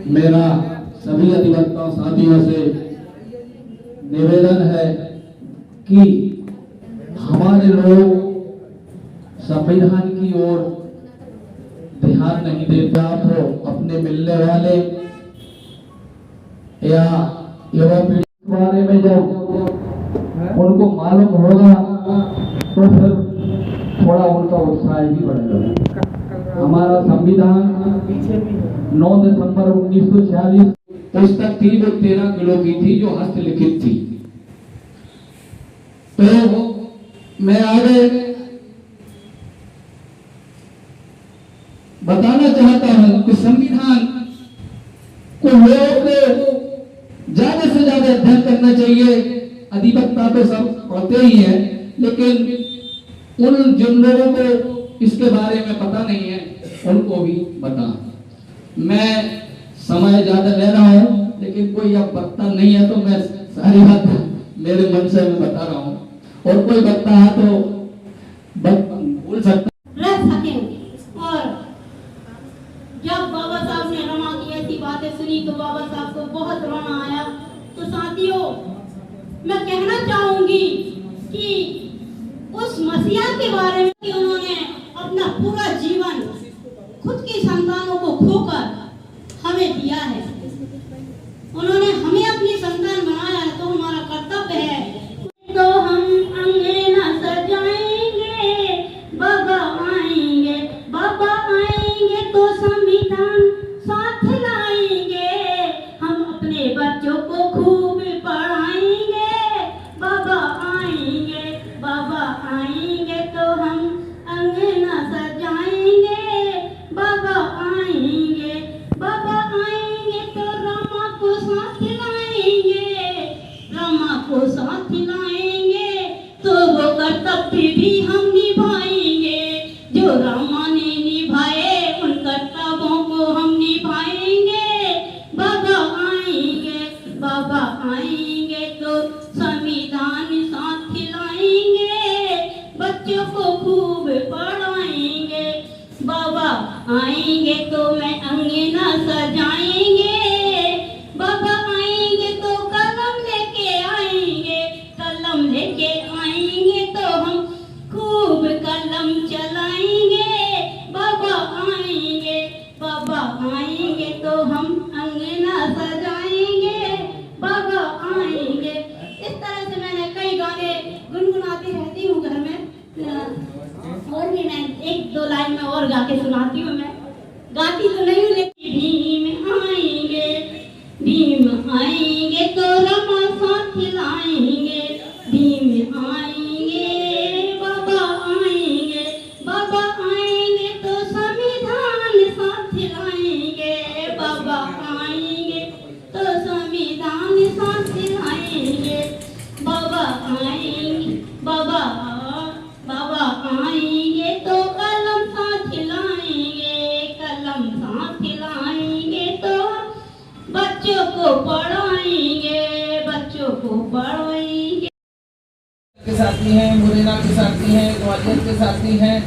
मेरा सभी अधिवक्ता साथियों से निवेदन है कि हमारे लोग संविधान की ओर ध्यान नहीं देते। आप अपने मिलने वाले या युवा पीढ़ी के बारे में जब उनको मालूम होगा तो फिर थोड़ा उनका उत्साह भी बढ़ेगा। हमारा संविधान 9 दिसंबर 1946 पुस्तक थी, वो 13 किलो की थी, जो हस्तलिखित थी। तो मैं आगे बताना चाहता हूं कि संविधान को लोग ज्यादा से ज्यादा अध्ययन करना चाहिए। अधिवक्ता तो सब पढ़ते ही हैं, लेकिन उन जिन लोगों को इसके बारे में पता नहीं है उनको भी बता। मैं समय ज्यादा ले रहा हूं, लेकिन कोई अब वक्ता नहीं है तो मैं सारी बात मेरे मन से मैं बता रहा हूं, और कोई वक्ता है तो बोल सकता रह सकेंगे। और जब बाबा साहब ने रमा की ऐसी बातें सुनी तो बाबा साहब को बहुत रोना आया। तो साथियों, मैं कहना चाहूंगी कि उस मसीहा के बारे में कि उन्होंने अपना पूरा जीवन खुद की संतानों को खोकर हमें दिया है। उन्होंने हमें अपनी संतान बनाया है, तो हमारा कर्तव्य है। तो हम अंगना सजाएंगे, बाबा आएंगे, बाबा आएंगे तो संविधान साथ लाएंगे। हम अपने बच्चों को खूब पढ़ाएंगे, बाबा आएंगे, बाबा आएंगे तो हम अंगना सजाएंगे, बाबा आएंगे, बाबा आएंगे तो रमा को साथ लाएंगे, रमा को साथ लाएंगे तो वो कर्तव्य भी हम निभाएंगे जो रमा ने निभाए, उन कर्तव्यों को हम निभाएंगे। बाबा आएंगे, बाबा आएंगे तो संविधान साथ लाएंगे, बच्चों को खूब पढ़ाएंगे, बाबा आएंगे तो मैं अंगना सजाएंगे, बाबा आएंगे तो कलम लेके आएंगे, कलम लेके आएंगे तो हम खूब कलम चलाएंगे, बाबा आएंगे, बाबा आएंगे तो हम अंगना सजाएंगे, बाबा आएंगे। इस तरह से मैंने कई गाने गुनगुनाती रहती हूँ घर में, और भी मैं 1-2 लाइन में और गा के सुनाती हूँ। मैं गाती तो नहीं हूँ, लेकिन भीम आएंगे, भीम आएंगे तो रमा साथ लाएंगे, भीम आएंगे, बाबा आएंगे, बाबा आएंगे तो संविधान साथ लाएंगे, बाबा आएंगे तो संविधान साथ लाएंगे, बाबा आएंगे, बाबा आएंगे तो कलम साथ लाएंगे, कलम साथ लाएंगे तो बच्चों को पढ़ाएंगे, बच्चों को पढ़ाएंगे। के साथी हैं, मुरैना के साथी हैं, ग्वालियर के साथी हैं,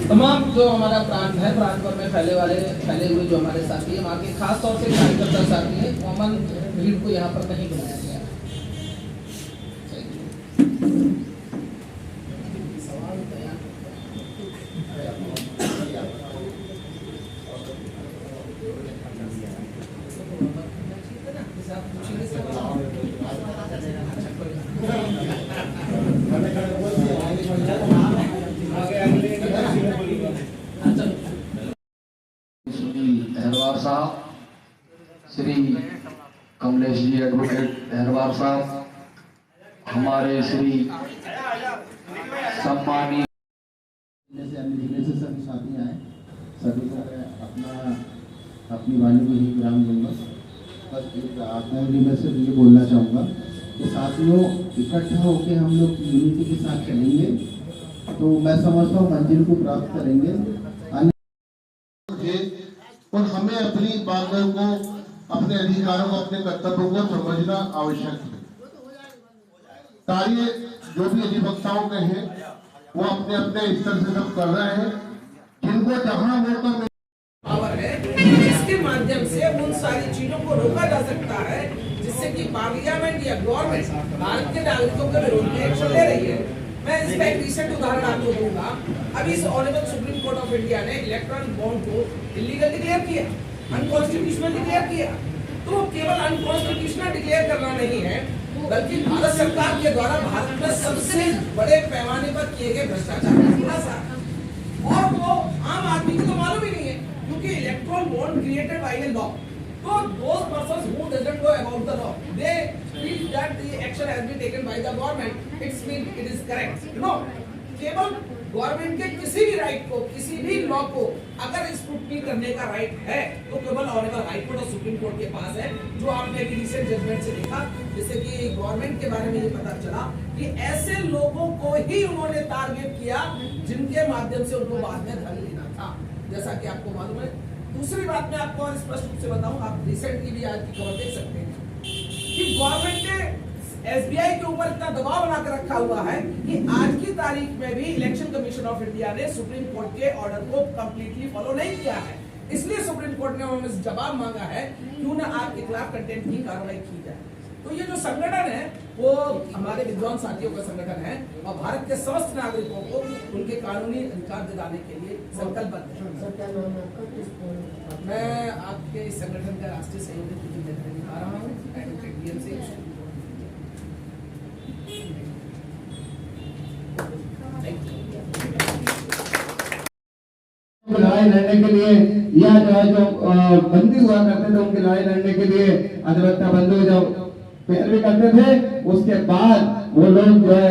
तमाम जो हमारा प्रांत है, प्रांत भर में फैले हुए जो हमारे साथी हैं, वहाँ के खास तौर से कार्यकर्ता साथी हैं। कॉमन भीड़ को यहाँ पर नहीं बुलाया गया। अहरवार साहब, श्री कमलेश जी एडवोकेट अहरवार साहब, हमारे श्री सम्मानीय जिले से सभी साथी आए, सभी को मैं अपनी वाणी को ही विराम दूंगा। बस एक आत्मनिर्भर में से ये बोलना चाहूँगा कि साथियों, इकट्ठा होकर हम लोग यूनिटी के साथ चलेंगे तो मैं समझता हूँ मंजिल को प्राप्त करेंगे। और हमें अपनी बातों को, अपने अधिकारों को, अपने कर्तव्यों को समझना आवश्यक है। कार्य जो भी अधिवक्ताओं के हैं वो अपने अपने स्तर से सब कर रहे हैं, जिनको जहां मौका इसके माध्यम माध्यम से उन सारी चीजों को रोका जा सकता है जिससे कि पार्लियामेंट या गवर्नमेंट भारत के नागरिकों के विरोध में एक्शन ले रही है। मैं इसका एक रिसेंट उदाहरण आपको दूंगा। अभी इस honourable supreme court of India ने इलेक्ट्रॉनिक बॉन्ड को इलीगल डिक्लेयर किया, अनकॉन्स्टिट्यूशनल डिक्लेयर किया। तो केवल अनकॉन्स्टिट्यूशनल डिक्लेयर करना नहीं है, बल्कि भारत सरकार के द्वारा भारत में सबसे बड़े पैमाने पर किए गए भ्रष्टाचार का खुलासा, और वो आम आदमी को तो मालूम ही नहीं है, क्योंकि electron bond created by the law. So those persons who doesn't know about the law, they feel that the action has been taken by the government. It is correct. No, केवल गवर्नमेंट के किसी भी right को, किसी भी law को अगर scrutiny करने का राइट है तो केवल ऑनरेबल हाई कोर्ट और सुप्रीम कोर्ट के पास है। जो आपने अभी रिसेंट जजमेंट से देखा, जैसे कि गवर्नमेंट के बारे में ये पता चला कि ऐसे लोगों को ही उन्होंने टारगेट किया जिनके माध्यम से उनको बाद में धन लेना था, जैसा कि आपको मालूम है। दूसरी बात मैं आपको और स्पष्ट रूप से बताऊं, आप रिसेंटली भी आज की खबर देख सकते हैं कि गवर्नमेंट ने एसबीआई के ऊपर इतना दबाव बनाकर रखा हुआ है कि आज की तारीख में भी इलेक्शन कमीशन ऑफ इंडिया ने सुप्रीम कोर्ट के ऑर्डर को कंप्लीटली फॉलो नहीं किया है। इसलिए सुप्रीम कोर्ट ने उन्होंने जवाब मांगा है क्यों ना आपके खिलाफ कंटेम्प्ट की कार्रवाई की जाए। तो ये जो संगठन है वो हमारे विद्वान साथियों का संगठन है और भारत के समस्त नागरिकों को उनके कानूनी अधिकार दिलाने के लिए संकल्पबद्ध है। मैं आपके इस संगठन का राष्ट्रीय सहयोगी दिखा रहा हूँ, एडवोकेट बीएमसी। लड़ाई लड़ने के लिए या जो बंदी हुआ करते थे उनकी लड़ाई लड़ने के लिए अधिवक्ता बंधु जो पैरवी करते थे, उसके बाद वो लोग जो है